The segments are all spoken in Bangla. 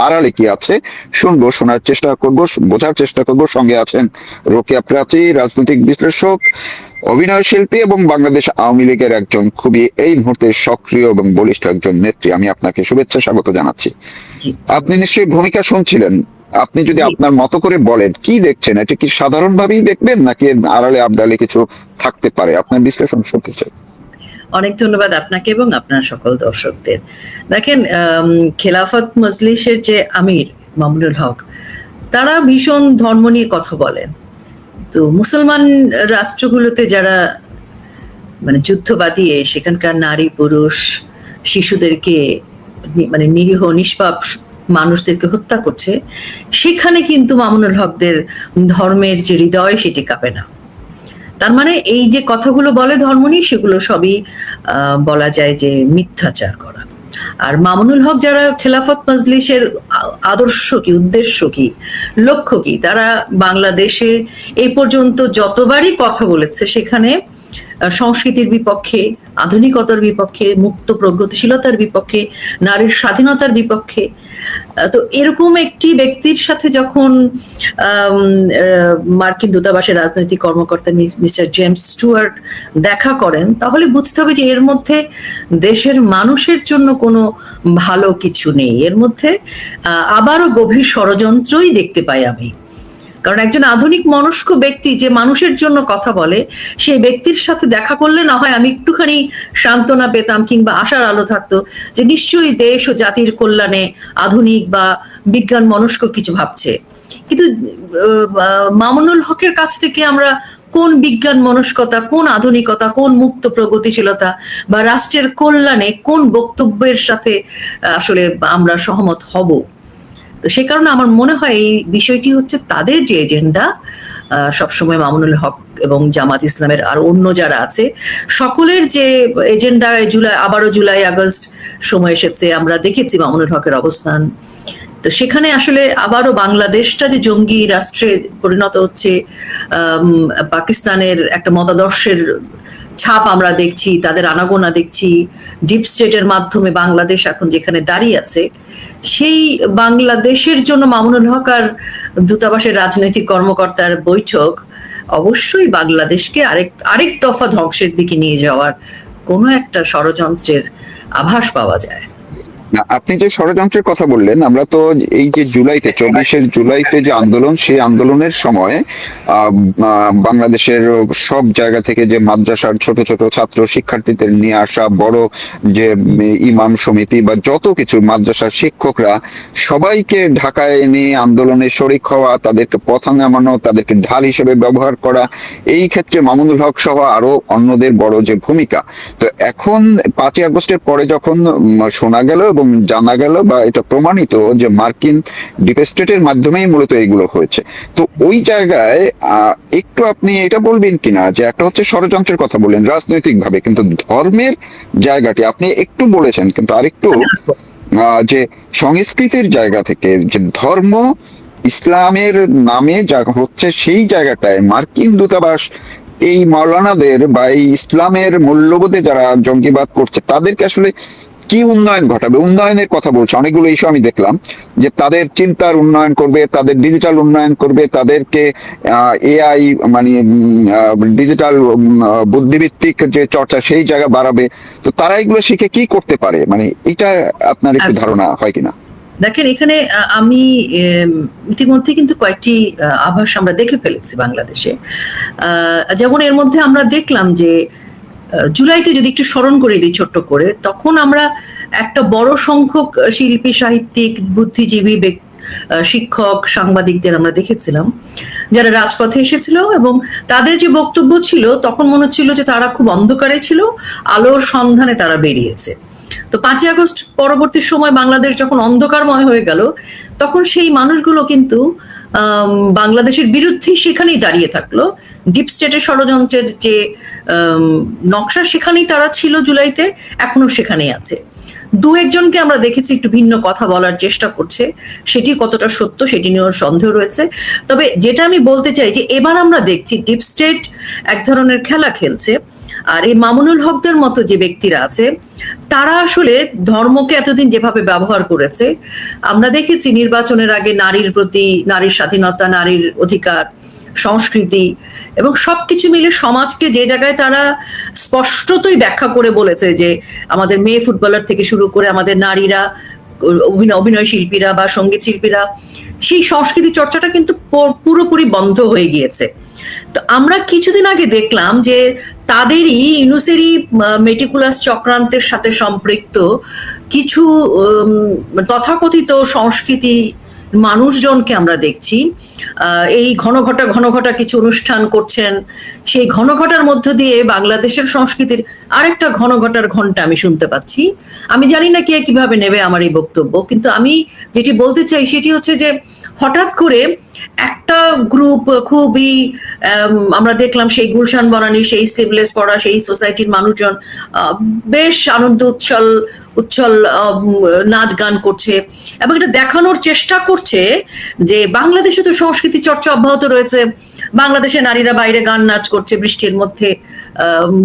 আড়ালে কি আছে শুনবো, শোনার চেষ্টা করব, বোঝার চেষ্টা করব। সঙ্গে আছেন রোকেয়া প্রাচী, রাজনৈতিক বিশ্লেষক, অভিনয় শিল্পী এবং বাংলাদেশ আওয়ামী লীগের একজন খুবই এই মুহূর্তে সক্রিয় এবং বলিষ্ঠ একজন নেত্রী। আমি আপনাকে শুভেচ্ছা স্বাগত জানাচ্ছি। জি আপনি নিশ্চয়ই ভূমিকা শুনছিলেন, আপনি যদি জি আপনার মতো করে বলেন কি দেখছেন, এটা কি সাধারণভাবেই দেখবেন নাকি এর আড়ালে আবডালে কিছু থাকতে পারে? আপনার বিশ্লেষণ শুনতে চাই। অনেক ধন্যবাদ আপনাকে এবং আপনার সকল দর্শকদের। দেখেন, খেলাফত মজলিসের যে আমির মামুনুল হক, তারা ভীষণ ধর্ম নিয়ে কথা বলেন। তো মুসলমান রাষ্ট্রগুলোতে যারা মানে যুদ্ধ বাদিয়ে সেখানকার নারী পুরুষ শিশুদেরকে মানে নিরীহ নিষ্পাপ মানুষদেরকে হত্যা করছে, সেখানে কিন্তু মামুনুল হকদের ধর্মের যে হৃদয় সেটি কাঁপে না। তার মানে এই যে কথাগুলো বলে ধর্ম নিয়ে, সেগুলো সবই বলা যায় যে মিথ্যাচার করা। আর মামুনুল হক যারা খেলাফত মজলিসের আদর্শ কি, উদ্দেশ্য কি, লক্ষ্য কি, তারা বাংলাদেশে এই পর্যন্ত যতবারই কথা বলেছে সেখানে সংস্কৃতির বিপক্ষে, আধুনিকতার বিপক্ষে, মুক্ত প্রগতিশীলতার বিপক্ষে, নারীর স্বাধীনতার বিপক্ষে। তো এরকম একটি ব্যক্তির সাথে যখন মার্কিন দূতাবাসের রাজনৈতিক কর্মকর্তা মিস্টার জেমস স্টুয়ার্ট দেখা করেন, তাহলে বুঝতে হবে যে এর মধ্যে দেশের মানুষের জন্য কোনো ভালো কিছু নেই। এর মধ্যে আবারও গভীর ষড়যন্ত্রই দেখতে পাই আমি। কারণ একজন আধুনিক মনস্ক ব্যক্তি যে মানুষের জন্য কথা বলে, সেই ব্যক্তির সাথে দেখা করলে না হয় আমি একটুখানি সান্ত্বনা পেতাম কিংবা আশার আলো থাকতো যে নিশ্চয়ই দেশ ও জাতির কল্যাণে আধুনিক বা বিজ্ঞান মনস্ক কিছু ভাবছে। কিন্তু মামুনুল হকের কাছ থেকে আমরা কোন বিজ্ঞান মনস্কতা, কোন আধুনিকতা, কোন মুক্ত প্রগতিশীলতা বা রাষ্ট্রের কল্যাণে কোন বক্তব্যের সাথে আসলে আমরা সহমত হব? তো সে কারণে আমার মনে হয় এই বিষয়টি হচ্ছে তাদের যে এজেন্ডা, সবসময় মামুনুল হক এবং জামাত ইসলামের আর অন্য যারা আছে সকলের যে এজেন্ডা। আবারও জুলাই আগস্ট সময় এসেছে, আমরা দেখেছি মামুনুল হকের অবস্থান। তো সেখানে আসলে আবারও বাংলাদেশটা যে জঙ্গি রাষ্ট্রে পরিণত হচ্ছে, পাকিস্তানের একটা মতাদর্শের ছাপ আমরা দেখছি, তাদের আনাগোনা দেখছি, ডিপ স্টেটের মাধ্যমে বাংলাদেশ এখন যেখানে দাঁড়িয়ে আছে, সেই বাংলাদেশের জন্য মামুনুল হক আর দূতাবাসের রাজনৈতিক কর্মকর্তার বৈঠক অবশ্যই বাংলাদেশকে আরেক দফা ধ্বংসের দিকে নিয়ে যাওয়ার কোনো একটা ষড়যন্ত্রের আভাস পাওয়া যায়। না, আপনি যে ষড়যন্ত্রের কথা বললেন, আমরা তো এই যে জুলাইতে 24শে জুলাইতে যে আন্দোলন, সেই আন্দোলনের সময় বাংলাদেশের সব জায়গা থেকে যে মাদ্রাসার ছোট ছোট ছাত্র শিক্ষার্থীদের নিয়ে আসা, বড় যে ইমাম সমিতি বা যত কিছু মাদ্রাসার শিক্ষকরা সবাইকে ঢাকায় এনে আন্দোলনে শরিক হওয়া, তাদেরকে পথা নামানো, তাদেরকে ঢাল হিসেবে ব্যবহার করা, এই ক্ষেত্রে মামুনুল হক সহ আরো অন্যদের বড় যে ভূমিকা। তো এখন 5ই আগস্টের পরে যখন শোনা গেল এবং জানা গেল বা এটা প্রমাণিত যে মার্কিন ডিপ স্টেটের মাধ্যমেই মূলত এগুলো হয়েছে, তো ওই জায়গায় একটু আপনি এটা বলবেন কিনা যে একটা হচ্ছে ষড়যন্ত্রের কথা বললেন রাজনৈতিক ভাবে, কিন্তু ধর্মের জায়গাটি আপনি একটু বলেছেন, কিন্তু আরেকটু যে সংস্কৃতির জায়গা থেকে যে ধর্ম ইসলামের নামে যা হচ্ছে, সেই জায়গাটায় মার্কিন দূতাবাস এই মাওলানাদের বা এই ইসলামের মূল্যবোধে যারা জঙ্গিবাদ করছে তাদেরকে আসলে কি উন্নয়ন ঘটাবে? উন্নয়নের কথা বলছে অনেকগুলো ইস্যু আমি দেখলাম, যে তাদের চিন্তার উন্নয়ন করবে, তাদের ডিজিটাল উন্নয়ন করবে, তাদেরকে এআই মানে ডিজিটাল বুদ্ধিভিত্তিক যে চর্চা সেই জায়গা বাড়াবে। তো তারা এগুলো শিখে কি করতে পারে, মানে এটা আপনার একটু ধারণা হয় কিনা? দেখেন, এখানে আমি ইতিমধ্যে কিন্তু কয়েকটি আভাস আমরা দেখে ফেলেছি বাংলাদেশে। যেমন এর মধ্যে আমরা দেখলাম যে জুলাইতে যদি একটু স্মরণ করে দিই ছোট্ট করে, তখন আমরা একটা বড় সংখ্যক শিল্পী, সাহিত্যিক, বুদ্ধিজীবী, শিক্ষক, সাংবাদিকদের আমরা দেখেছিলাম যারা রাজপথে এসেছিল, এবং তাদের যে বক্তব্য ছিল তখন মনে হচ্ছিল যে তারা খুব অন্ধকারে ছিল, আলোর সন্ধানে তারা বেরিয়েছে। তো 5ই আগস্ট পরবর্তী সময় বাংলাদেশ যখন অন্ধকারময় হয়ে গেল, তখন সেই মানুষগুলো কিন্তু বাংলাদেশের বিরুদ্ধে সেখানেই দাঁড়িয়ে থাকলো। ডিপ স্টেটের ষড়যন্ত্রের যে নকশা, সেখানেই তারা ছিল জুলাইতে, এখনো সেখানেই আছে। দু একজনকে আমরা দেখেছি একটু ভিন্ন কথা বলার চেষ্টা করছে, সেটি কতটা সত্য সেটি নিয়েও সন্দেহ রয়েছে। তবে যেটা আমি বলতে চাই যে এবার আমরা দেখছি ডিপ স্টেট এক ধরনের খেলা খেলছে, আর এই মামুনুল হকদের মতো যে ব্যক্তিরা আছে তারা আসলে ধর্মকে এতদিন যেভাবে ব্যবহার করেছে, আমরা দেখেছি নির্বাচনের আগে নারীর প্রতি, নারীর স্বাধীনতা, নারীর অধিকার, সংস্কৃতি এবং সবকিছু মিলে সমাজকে যে জায়গায় তারা স্পষ্টতই ব্যাখ্যা করে বলেছে যে আমাদের মেয়ে ফুটবলার থেকে শুরু করে আমাদের নারীরা, অভিনয় শিল্পীরা বা সঙ্গীত শিল্পীরা, সেই সংস্কৃতি চর্চাটা কিন্তু পুরোপুরি বন্ধ হয়ে গিয়েছে। তো আমরা কিছুদিন আগে দেখলাম যে তাদেরই ইউনুসেরই মেটিকুলাস চক্রান্তের সাথে সম্পৃক্ত কিছু তথাকথিত সংস্কৃতি মানুষজনকে আমরা দেখছি এই ঘন ঘটা কিছু অনুষ্ঠান করছেন। সেই ঘটার মধ্য দিয়ে বাংলাদেশের সংস্কৃতির আরেকটা ঘটার ঘন্টা আমি শুনতে পাচ্ছি। আমি জানি না কে কিভাবে নেবে আমার এই বক্তব্য, কিন্তু আমি যেটি বলতে চাই সেটি হচ্ছে যে হঠাৎ করে একটা গ্রুপ খুবই আমরা দেখলাম সেই গুলশান বনানী, সেই স্লিভলেস পড়া, সেই সোসাইটির মানুষজন বেশ আনন্দ উচ্ছল নাচ গান করছে এবং এটা দেখানোর চেষ্টা করছে যে বাংলাদেশে তো সংস্কৃতি চর্চা অব্যাহত রয়েছে, বাংলাদেশে নারীরা বাইরে গান নাচ করছে বৃষ্টির মধ্যে,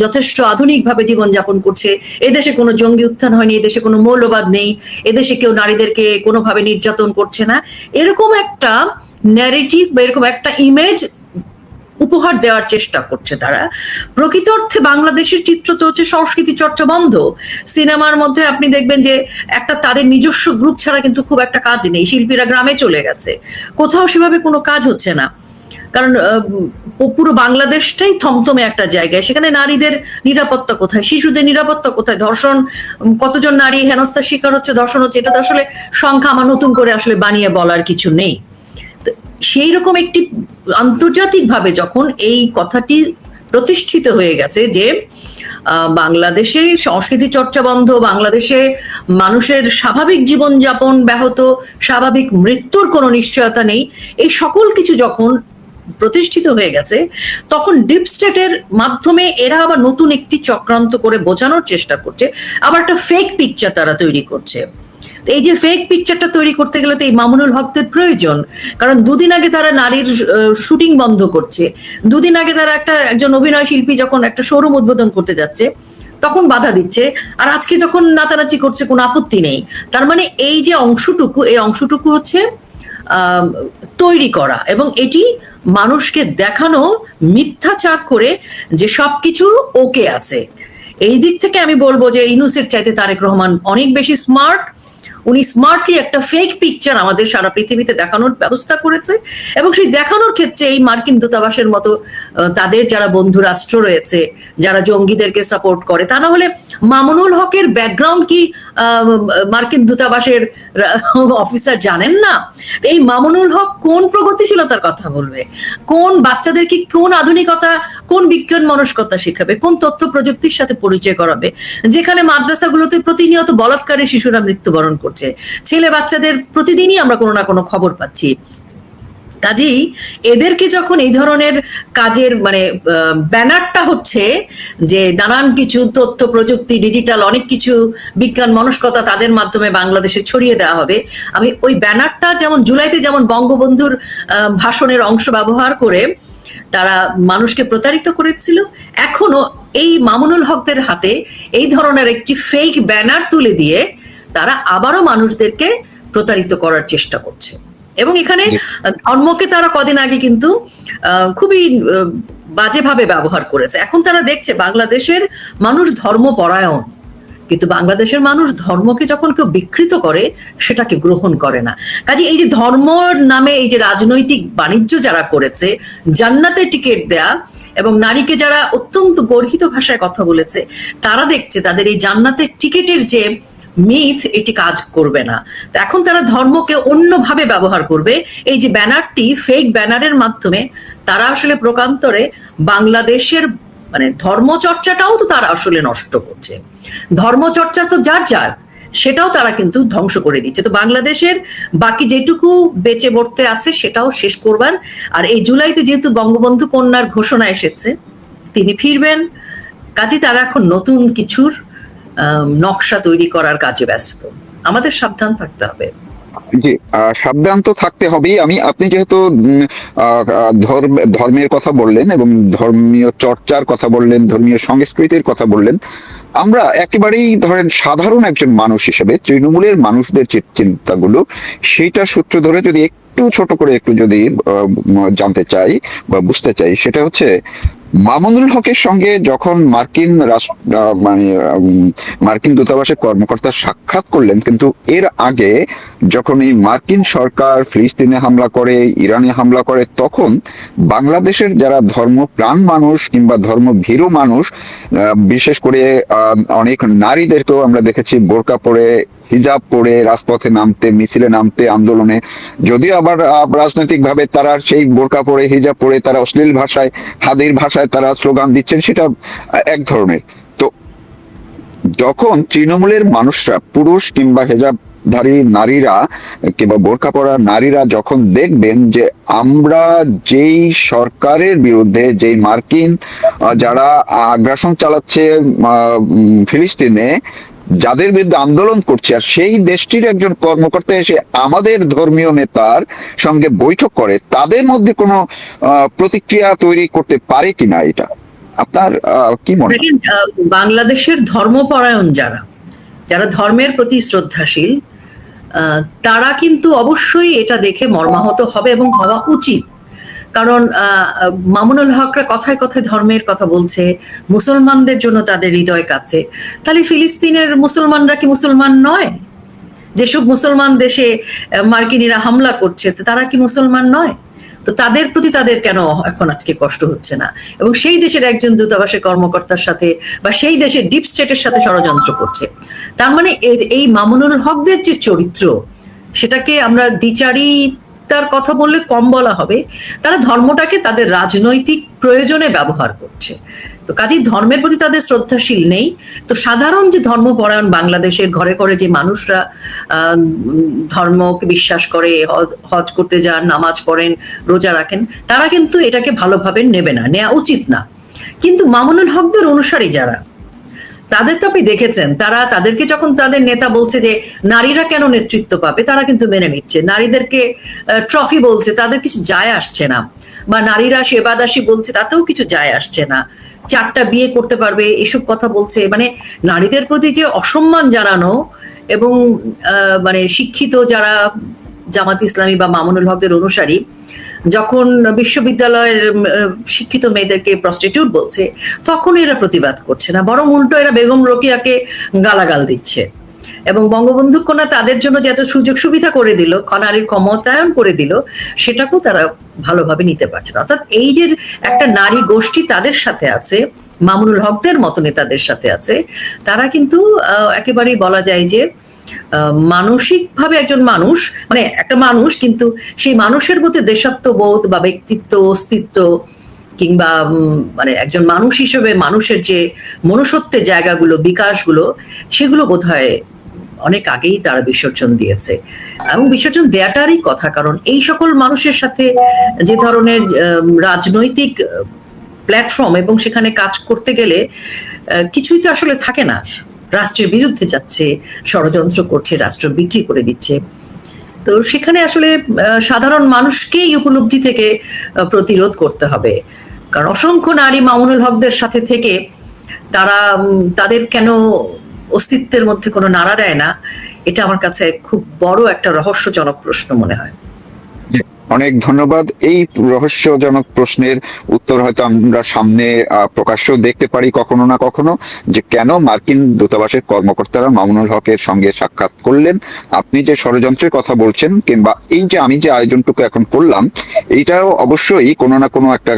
যথেষ্ট আধুনিকভাবে জীবনযাপন করছে, এদেশে কোনো জঙ্গি উত্থান হয়নি, এদেশে কোনো মৌলবাদ নেই, এদেশে কেউ নারীদেরকে কোনোভাবে নির্যাতন করছে না, এরকম একটা ন্যারেটিভ বা এরকম একটা ইমেজ উপহার দেওয়ার চেষ্টা করছে তারা। প্রকৃত অর্থে বাংলাদেশের চিত্র তো হচ্ছে সংস্কৃতি চর্চা বন্ধ। সিনেমার মধ্যে আপনি দেখবেন যে একটা তাদের নিজস্ব গ্রুপ ছাড়া কিন্তু খুব একটা কাজ নেই, শিল্পীরা গ্রামে চলে গেছে, কোথাও সেভাবে কোনো কাজ হচ্ছে না, কারণ পুরো বাংলাদেশটাই থমথমে একটা জায়গায়, সেখানে নারীদের নিরাপত্তা কোথায়, শিশুদের নিরাপত্তা কোথায়, ধর্ষণ, কতজন নারী হেনস্থার শিকার হচ্ছে, ধর্ষণ হচ্ছে, এটা তো আসলে সংখ্যা আমার নতুন করে আসলে বানিয়ে বলার কিছু নেই। সেই রকম একটি আন্তর্জাতিকভাবে যখন এই কথাটি প্রতিষ্ঠিত হয়ে গেছে যে বাংলাদেশে সংস্কৃতি চর্চা বন্ধ, বাংলাদেশে মানুষের স্বাভাবিক জীবনযাপন ব্যাহত, স্বাভাবিক মৃত্যুর কোনো নিশ্চয়তা নেই, এই সকল কিছু যখন প্রতিষ্ঠিত হয়ে গেছে, তখন ডিপ স্টেটের মাধ্যমে এরা আবার নতুন একটি চক্রান্ত করে বোঝানোর চেষ্টা করছে, আবার একটা ফেক পিকচার তারা তৈরি করছে। এই যে ফেক পিকচারটা তৈরি করতে গেলে তো এই মামুনুল হকদের প্রয়োজন, কারণ দুদিন আগে তারা নারীর শুটিং বন্ধ করছে, দুদিন আগে তারা একজন অভিনয় শিল্পী যখন একটা শোরুম উদ্বোধন করতে যাচ্ছে তখন বাধা দিচ্ছে, আর আজকে যখন নাচানাচি করছে কোনো আপত্তি নেই। তার মানে এই যে অংশটুকু, এই অংশটুকু হচ্ছে তৈরি করা এবং এটি মানুষকে দেখানো মিথ্যাচার করে যে সবকিছু ওকে আছে। এই দিক থেকে আমি বলবো যে ইউনূসের চাইতে তারেক রহমান অনেক বেশি স্মার্ট। উনি স্মার্টলি একটা ফেক পিকচার আমাদের সারা পৃথিবীতে দেখানোর ব্যবস্থা করেছে এবং সেই দেখানোর ক্ষেত্রে এই মার্কিন দূতাবাসের মতো তাদের যারা বন্ধু রাষ্ট্র রয়েছে, যারা জঙ্গিদেরকে সাপোর্ট করে, তা না হলে মামুনুল হকের ব্যাকগ্রাউন্ড কি মার্কিন দূতাবাসের অফিসার জানেন না? এই মামুনুল হক কোন প্রগতিশীলতার কথা বলবে, কোন বাচ্চাদেরকে কোন আধুনিকতা, কোন বিজ্ঞান মনস্কতা শেখাবে, কোন তথ্য প্রযুক্তির সাথে পরিচয় করাবে, যেখানে মাদ্রাসাগুলোতে প্রতিনিয়ত বলাৎকারে শিশুরা মৃত্যুবরণ করছে, ছেলে বাচ্চাদের প্রতিদিনই আমরা কোনো না কোনো খবর পাচ্ছি। কাজেই এদেরকে যখন এই ধরনের কাজের ব্যানারটা হচ্ছে যে নানান কিছু তথ্য প্রযুক্তি, ডিজিটাল অনেক কিছু বিজ্ঞান মনস্কতা তাদের মাধ্যমে বাংলাদেশে ছড়িয়ে দেওয়া হবে, আমি ওই ব্যানারটা যেমন জুলাইতে যেমন বঙ্গবন্ধুর ভাষণের অংশ ব্যবহার করে তারা মানুষকে প্রতারিত করেছিল, এখনো এই মামুনুল হকদের হাতে এই ধরনের একটি ফেক ব্যানার তুলে দিয়ে তারা আবারও মানুষদেরকে প্রতারিত করার চেষ্টা করছে। এবং এখানে ধর্মকে তারা কদিন আগে কিন্তু খুবই বাজেভাবে ব্যবহার করেছে। এখন তারা দেখছে বাংলাদেশের মানুষ ধর্মপরায়ণ, কিন্তু বাংলাদেশের মানুষ ধর্মকে যখন কেউ বিকৃত করে সেটাকে গ্রহণ করে না। কাজে এই যে ধর্মর নামে এই যে রাজনৈতিক বাণিজ্য যারা করেছে, জান্নাতের টিকিট দেয়া এবং নারীকে যারা অত্যন্ত গর্হিত ভাষায় কথা বলেছে, তারা দেখছে তাদের এই জান্নাতের টিকিটের যে মিথ, এটি কাজ করবে না। তো এখন তারা ধর্মকে অন্যভাবে ব্যবহার করবে। এই যে ব্যানারটি, ফেক ব্যানারের মাধ্যমে তারা আসলে প্রকান্তরে বাংলাদেশের ধর্মচর্চাটাও তো তারা আসলে নষ্ট করছে। ধর্মচর্চা তো যার যার, সেটাও তারা কিন্তু ধ্বংস করে দিচ্ছে। তো বাংলাদেশের বাকি যেটুকু বেঁচে বর্তে আছে সেটাও শেষ করবার। আর এই জুলাইতে যেহেতু বঙ্গবন্ধু কন্যার ঘোষণা এসেছে, তিনি ফিরবেন, কাজে তারা এখন নতুন কিছুর নকশা তৈরি করার কাজে ব্যস্ত। আমাদের সাবধান থাকতে হবে। জি, সাবধান তো থাকতে হবেই। আপনি যেহেতু ধর্মের কথা বললেন এবং ধর্মীয় চর্চার কথা বললেন, ধর্মীয় সংস্কৃতির কথা বললেন, আমরা একেবারেই ধরেন সাধারণ একজন মানুষ হিসেবে তৃণমূলের মানুষদের যে চিন্তাগুলো, সেইটা সূত্র ধরে যদি একটু ছোট করে একটু যদি জানতে চাই বা বুঝতে চাই, সেটা হচ্ছে মামুনুল হকের সঙ্গে যখন মার্কিন দূতাবাসের কর্মকর্তা সাক্ষাৎ করলেন, কিন্তু এর আগে যখন এই মার্কিন সরকার ফিলিস্তিনে হামলা করে, ইরানে হামলা করে, তখন বাংলাদেশের যারা ধর্মপ্রাণ মানুষ কিংবা ধর্মভীরু মানুষ, বিশেষ করে অনেক নারীদেরকেও আমরা দেখেছি বোরকা পরে, হিজাব পরে রাজপথে নামতে, মিছিলে নামতে, আন্দোলনে। যদিও আবার রাজনৈতিক ভাবে তারা সেই বোরকা পরে, হিজাব পরে তারা অশ্লীল ভাষায়, হাদির ভাষায় তারা স্লোগান দিচ্ছেন, সেটা এক ধরনের। তো যখন তৃণমূলের মানুষরা, পুরুষ কিংবা হেজাবধারী নারীরা কিংবা বোরকা পরা নারীরা যখন দেখবেন যে আমরা যেই সরকারের বিরুদ্ধে, যেই মার্কিন যারা আগ্রাসন চালাচ্ছে ফিলিস্তিনে, যাদের বিরুদ্ধে আন্দোলন করছে, আর সেই দেশটির একজন কর্মকর্তা এসে আমাদের ধর্মীয় নেতার সঙ্গে বৈঠক করে, তাদের মধ্যে কোনো প্রতিক্রিয়া তৈরি করতে পারে কিনা, এটা আপনার কি মনে হয়? দেখেন, বাংলাদেশের ধর্মপরায়ণ যারা যারা ধর্মের প্রতি শ্রদ্ধাশীল, তারা কিন্তু অবশ্যই এটা দেখে মর্মাহত হবে এবং হওয়া উচিত। কারণ মামুনুল হকরা কথায় কথায় ধর্মের কথা বলছে, মুসলমানদের জন্য তাদের হৃদয় কাঁপছে। তাহলে ফিলিস্তিনের মুসলমানরা কি মুসলমান নয়? যেসব মুসলমান দেশে মার্কিনীরা হামলা করছে, তারা কি মুসলমান নয়? তো তাদের প্রতি তাদের কেন এখন আজকে কষ্ট হচ্ছে না? এবং সেই দেশের একজন দূতাবাসের কর্মকর্তার সাথে বা সেই দেশের ডিপ স্টেটের সাথে ষড়যন্ত্র করছে। তার মানে এই মামুনুল হকদের যে চরিত্র, সেটাকে আমরা দ্বিচারিতার কথা বললে কম বলা হবে। তারা ধর্মটাকে তাদের রাজনৈতিক প্রয়োজনে ব্যবহার করছে। তো কাজেই ধর্মের প্রতি তাদের শ্রদ্ধাশীল নেই। তো সাধারণ যে ধর্মপরায়ণ বাংলাদেশের ঘরে ঘরে যে মানুষরা ধর্মকে বিশ্বাস করে, হজ করতে যান, নামাজ পড়েন, রোজা রাখেন, তারা কিন্তু এটাকে ভালোভাবে নেবে না, নেওয়া উচিত না। কিন্তু মামুনুল হকদের অনুসারী যারা, তাদের তো আপনি দেখেছেন, তাদেরকে যখন তাদের নেতা বলছে যে নারীরা কেন নেতৃত্ব পাবে, তারা কিন্তু মেনে নিচ্ছে। নারীদেরকে ট্রফি বলছে, তাদের কিছু যায় আসছে না। বা নারীরা সেবাদাসী বলছে, তাতেও কিছু যায় আসছে না। 4টা বিয়ে করতে পারবে, এসব কথা বলছে। মানে নারীদের প্রতি যে অসম্মান জানানো, এবং মানে শিক্ষিত যারা জামাত ইসলামী বা মামুনুল হকদের অনুসারী, যখন বিশ্ববিদ্যালয়ের শিক্ষিত মেয়েদেরকে প্রস্টিটিউট বলছে, তখন এরা প্রতিবাদ করছে না, বরং উল্টো এরা বেগম রোকেয়াকে গালাগাল দিচ্ছে। এবং বঙ্গবন্ধু কন্যা তাদের জন্য যে এত সুযোগ সুবিধা করে দিল, নারীর ক্ষমতায়ন করে দিল, সেটাকেও তারা ভালোভাবে নিতে পারছে না। অর্থাৎ এই যে একটা নারী গোষ্ঠী তাদের সাথে আছে, মামুনুল হকদের মতো নেতাদের সাথে আছে, তারা কিন্তু একেবারেই বলা যায় যে মানসিকভাবে একজন মানুষ, মানে একটা মানুষ, কিন্তু সেই মানুষের মধ্যে দেশাত্মবোধ বা ব্যক্তিত্ব, অস্তিত্ব, কিংবা মানে একজন মানুষ হিসেবে মানুষের যে মনুষ্যত্বের জায়গাগুলো, বিকাশগুলো, সেগুলো বোধহয় অনেক আগেই তারা বিসর্জন দিয়েছে। এবং বিসর্জন দেওয়াটারই কথা, কারণ এই সকল মানুষের সাথে যে ধরনের রাজনৈতিক প্ল্যাটফর্ম, এবং সেখানে কাজ করতে গেলে কিছুই তো আসলে থাকে না। রাষ্ট্রের বিরুদ্ধে যাচ্ছে, ষড়যন্ত্র করছে, রাষ্ট্র বিক্রি করে দিচ্ছে। তো সেখানে আসলে সাধারণ মানুষকেই উপলব্ধি থেকে প্রতিরোধ করতে হবে। কারণ অসংখ্য নারী মামুনুল হকদের সাথে থেকে তারা তাদের কেন অস্তিত্বের মধ্যে কোনো নাড়া দেয় না, এটা আমার কাছে খুব বড় একটা রহস্যজনক প্রশ্ন মনে হয়। অনেক ধন্যবাদ। এই রহস্যজনক প্রশ্নের উত্তর হয়তো আমরা সামনে প্রকাশ্য দেখতে পারি কখনো না কখনো, যে কেন মার্কিন দূতাবাসের কর্মকর্তারা মামুনুল হকের সঙ্গে সাক্ষাৎ করলেন। আপনি যে ষড়যন্ত্রের কথা বলছেন, কিংবা এই যে আমি যে আয়োজনটুকু এখন করলাম, এইটাও অবশ্যই কোনো না কোনো একটা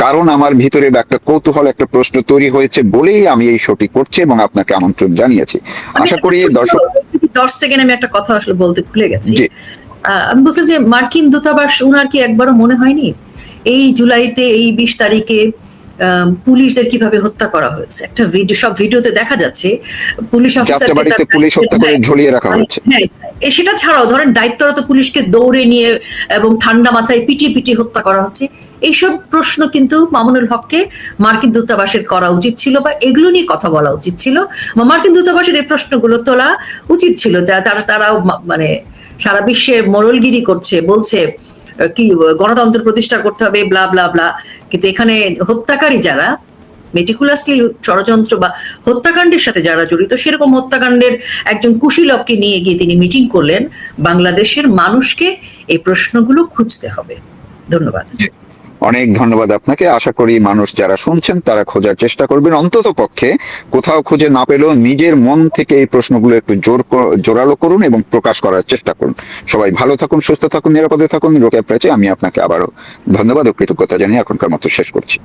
কারণ আমার ভিতরে বা একটা কৌতূহল, একটা প্রশ্ন তৈরি হয়েছে বলেই আমি এই শোটি করছি এবং আপনাকে আমন্ত্রণ জানিয়েছি। আশা করি 10 সেকেন্ড আমি একটা কথা আসলে বলতে ভুলে গেছি। আমি বলছিলাম যে মার্কিন দূতাবাস, উনার কি একবারও মনে হয়নি এই জুলাইতে, এই 20 তারিখে পুলিশদের কিভাবে হত্যা করা হয়েছে? একটা ভিডিও, সব ভিডিওতে দেখা যাচ্ছে পুলিশ অফিসারকে পুলিশ হত্যা করে ঝুলিয়ে রাখা হয়েছে। হ্যাঁ, সেটা ছাড়াও ধরেন দায়িত্বরত পুলিশকে দৌড়ে নিয়ে এবং ঠান্ডা মাথায় পিটিয়ে পিটিয়ে হত্যা করা হচ্ছে। এইসব প্রশ্ন কিন্তু মামুনুল হককে মার্কিন দূতাবাসের করা উচিত ছিল, বা এগুলো নিয়ে কথা বলা উচিত ছিল, বা মার্কিন দূতাবাসের এই প্রশ্নগুলো তোলা উচিত ছিল। তারাও মানে সারা বিশ্বে মোড়লগিরি করছে, বলছে কি গণতন্ত্র প্রতিষ্ঠা করতে হবে, ব্লা ব্লা ব্লা, কিন্তু এখানে হত্যাকারী যারা, মেটিকুলাসলি ষড়যন্ত্র বা হত্যাকাণ্ডের সাথে যারা জড়িত, সেরকম হত্যাকাণ্ডের একজন কুশীলবকে নিয়ে গিয়ে তিনি মিটিং করলেন। বাংলাদেশের মানুষকে এই প্রশ্নগুলো খুঁজতে হবে। ধন্যবাদ। অনেক ধন্যবাদ আপনাকে। আশা করি মানুষ যারা শুনছেন তারা খোঁজার চেষ্টা করবেন, অন্তত পক্ষে কোথাও খুঁজে না পেলেও নিজের মন থেকে এই প্রশ্নগুলো একটু জোরালো করুন এবং প্রকাশ করার চেষ্টা করুন। সবাই ভালো থাকুন, সুস্থ থাকুন, নিরাপদে থাকুন। রোকেয়া প্রাচী, আমি আপনাকে আবারও ধন্যবাদ ও কৃতজ্ঞতা জানিয়ে এখনকার মতো শেষ করছি।